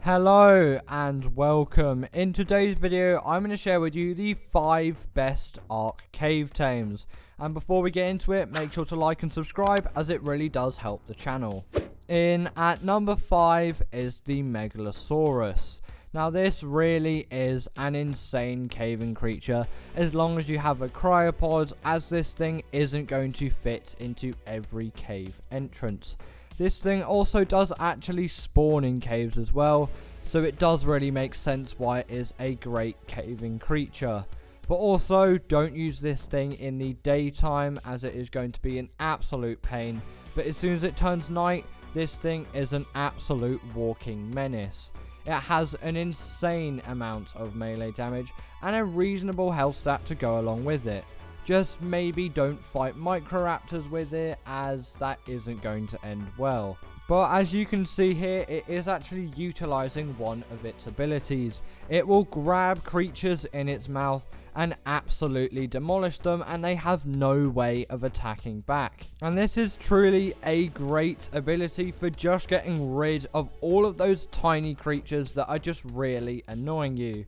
Hello and welcome. In today's video I'm going to share with you the 5 best Ark cave tames, and before we get into it, make sure to like and subscribe as it really does help the channel. In at number 5 is the Megalosaurus. Now this really is an insane caving creature as long as you have a cryopod, as this thing isn't going to fit into every cave entrance. This thing also does actually spawn in caves as well, so it does really make sense why it is a great caving creature. But also, don't use this thing in the daytime as it is going to be an absolute pain. But as soon as it turns night, this thing is an absolute walking menace. It has an insane amount of melee damage and a reasonable health stat to go along with it. Just maybe don't fight Microraptors with it, as that isn't going to end well. But as you can see here, it is actually utilizing one of its abilities. It will grab creatures in its mouth and absolutely demolish them, and they have no way of attacking back. And this is truly a great ability for just getting rid of all of those tiny creatures that are just really annoying you,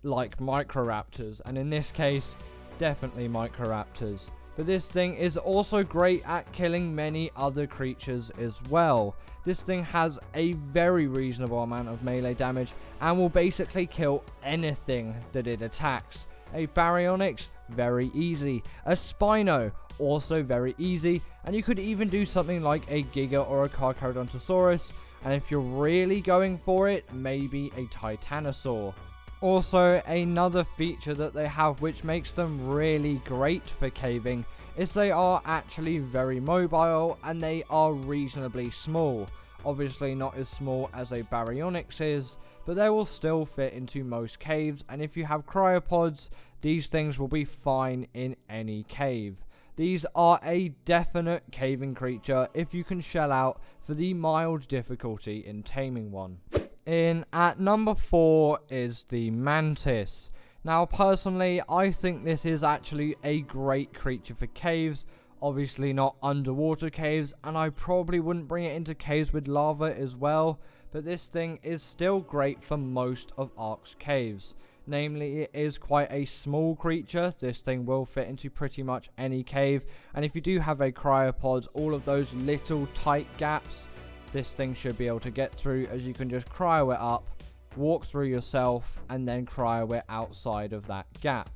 like Microraptors, and in this case, definitely Microraptors. But this thing is also great at killing many other creatures as well. This thing has a very reasonable amount of melee damage and will basically kill anything that it attacks. A Baryonyx, very easy. A Spino, also very easy. And you could even do something like a Giga or a Carcharodontosaurus. And if you're really going for it, maybe a Titanosaur. Also, another feature that they have which makes them really great for caving is they are actually very mobile and they are reasonably small. Obviously not as small as a Baryonyx is, but they will still fit into most caves, and if you have cryopods, these things will be fine in any cave. These are a definite caving creature if you can shell out for the mild difficulty in taming one. In at number 4 is the Mantis. Now personally, I think this is actually a great creature for caves, obviously not underwater caves, and I probably wouldn't bring it into caves with lava as well, but this thing is still great for most of Ark's caves. Namely, it is quite a small creature. This thing will fit into pretty much any cave, and if you do have a cryopod, all of those little tight gaps, this thing should be able to get through, as you can just cryo it up, walk through yourself, and then cryo it outside of that gap.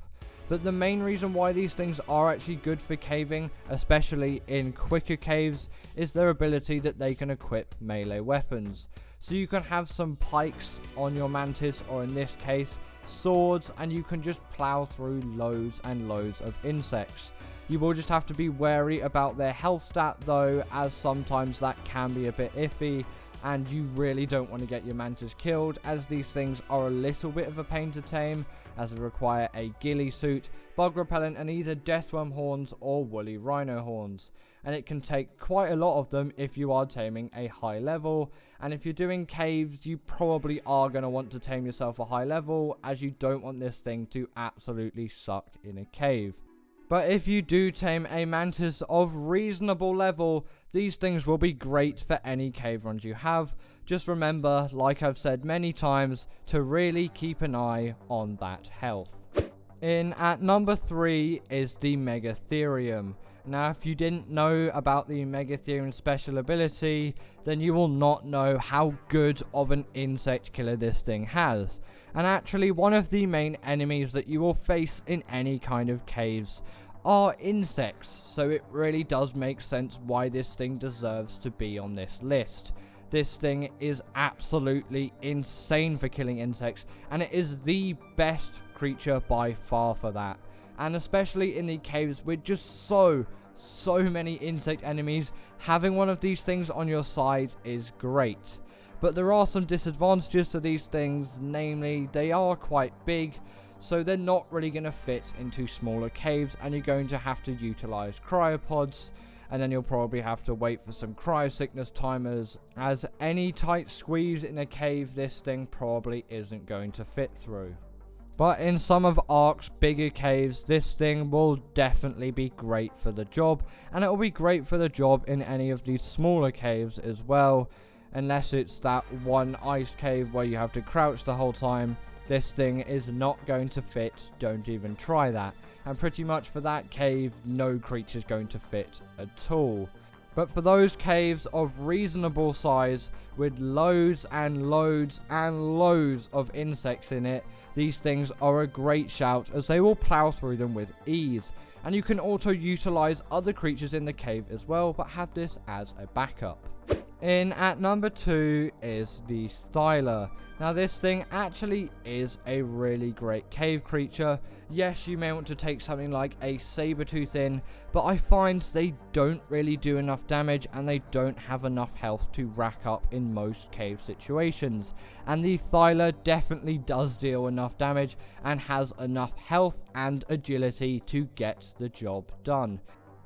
But the main reason why these things are actually good for caving, especially in quicker caves, is their ability that they can equip melee weapons. So you can have some pikes on your Mantis, or in this case, swords, and you can just plow through loads and loads of insects. You will just have to be wary about their health stat though, as sometimes that can be a bit iffy, and you really don't want to get your Mantis killed, as these things are a little bit of a pain to tame, as they require a ghillie suit, bug repellent, and either deathworm horns or woolly rhino horns. And it can take quite a lot of them if you are taming a high level, and if you're doing caves, you probably are going to want to tame yourself a high level, as you don't want this thing to absolutely suck in a cave. But if you do tame a Mantis of reasonable level, these things will be great for any cave runs you have. Just remember, like I've said many times, to really keep an eye on that health. In at number 3 is the Megatherium. Now, if you didn't know about the Megatherium special ability, then you will not know how good of an insect killer this thing has. And actually, one of the main enemies that you will face in any kind of caves are insects, so it really does make sense why this thing deserves to be on this list. This thing is absolutely insane for killing insects, and it is the best creature by far for that. And especially in the caves with just so many insect enemies, having one of these things on your side is great. But there are some disadvantages to these things, namely they are quite big, so they're not really going to fit into smaller caves, and you're going to have to utilize cryopods, and then you'll probably have to wait for some cryosickness timers, as any tight squeeze in a cave this thing probably isn't going to fit through. But in some of Ark's bigger caves, this thing will definitely be great for the job, and it will be great for the job in any of these smaller caves as well, unless it's that one ice cave where you have to crouch the whole time. This thing is not going to fit, don't even try that. And pretty much for that cave, no creature's going to fit at all. But for those caves of reasonable size, with loads and loads and loads of insects in it, these things are a great shout as they will plow through them with ease. And you can also utilize other creatures in the cave as well, but have this as a backup. In at number 2 is the Thyler. Now this thing actually is a really great cave creature. Yes, you may want to take something like a Sabertooth in, but I find they don't really do enough damage and they don't have enough health to rack up in most cave situations. And the Thyler definitely does deal enough damage and has enough health and agility to get the job done.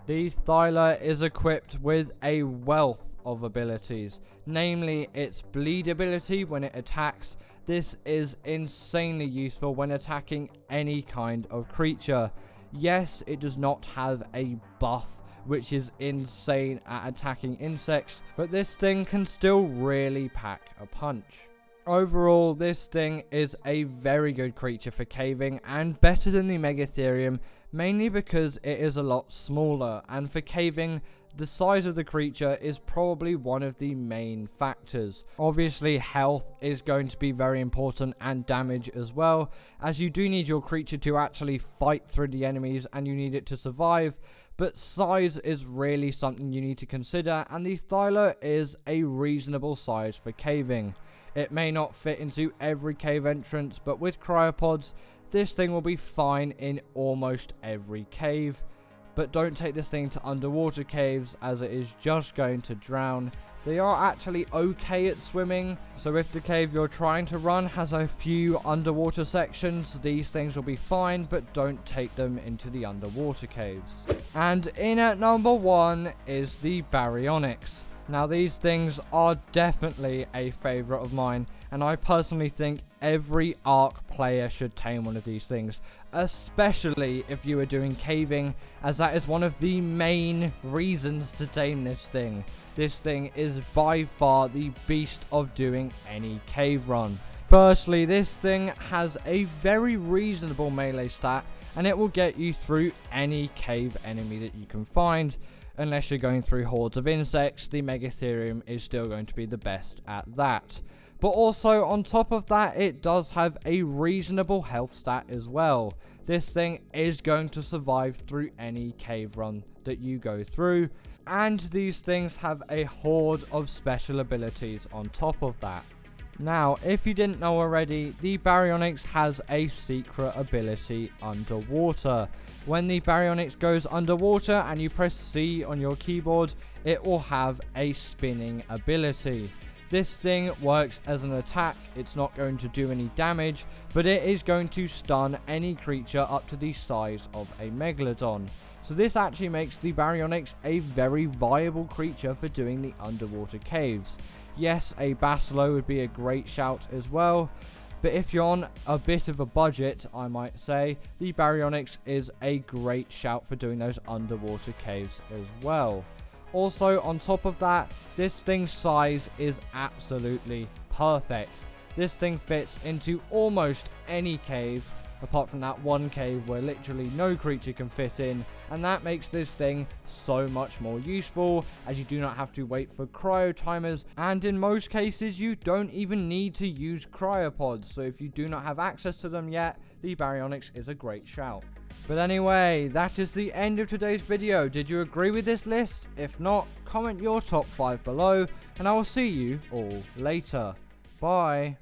The Thyler is equipped with a wealth of abilities, namely its bleed ability when it attacks. This is insanely useful when attacking any kind of creature. Yes, it does not have a buff, which is insane at attacking insects, but this thing can still really pack a punch. Overall, this thing is a very good creature for caving and better than the Megatherium, mainly because it is a lot smaller, and for caving, the size of the creature is probably one of the main factors. Obviously, health is going to be very important and damage as well, as you do need your creature to actually fight through the enemies and you need it to survive, but size is really something you need to consider, and the Thyler is a reasonable size for caving. It may not fit into every cave entrance, but with cryopods, this thing will be fine in almost every cave. But don't take this thing to underwater caves, as it is just going to drown. They are actually okay at swimming, so if the cave you're trying to run has a few underwater sections, these things will be fine, but don't take them into the underwater caves. And in at number 1 is the Baryonyx. Now these things are definitely a favourite of mine, and I personally think every Ark player should tame one of these things, especially if you are doing caving, as that is one of the main reasons to tame this thing. This thing is by far the beast of doing any cave run. Firstly, this thing has a very reasonable melee stat, and it will get you through any cave enemy that you can find. Unless you're going through hordes of insects, the Megatherium is still going to be the best at that. But also, on top of that, it does have a reasonable health stat as well. This thing is going to survive through any cave run that you go through. And these things have a horde of special abilities on top of that. Now, if you didn't know already, the Baryonyx has a secret ability underwater. When the Baryonyx goes underwater and you press C on your keyboard, it will have a spinning ability. This thing works as an attack. It's not going to do any damage, but it is going to stun any creature up to the size of a Megalodon. So this actually makes the Baryonyx a very viable creature for doing the underwater caves. Yes, a Basilow would be a great shout as well, but if you're on a bit of a budget, I might say, the Baryonyx is a great shout for doing those underwater caves as well. Also, on top of that, this thing's size is absolutely perfect. This thing fits into almost any cave, apart from that one cave where literally no creature can fit in, and that makes this thing so much more useful, as you do not have to wait for cryo timers, and in most cases you don't even need to use cryopods, so if you do not have access to them yet, the Baryonyx is a great shout. But anyway, that is the end of today's video. Did you agree with this list? If not, comment your top 5 below, and I will see you all later. Bye.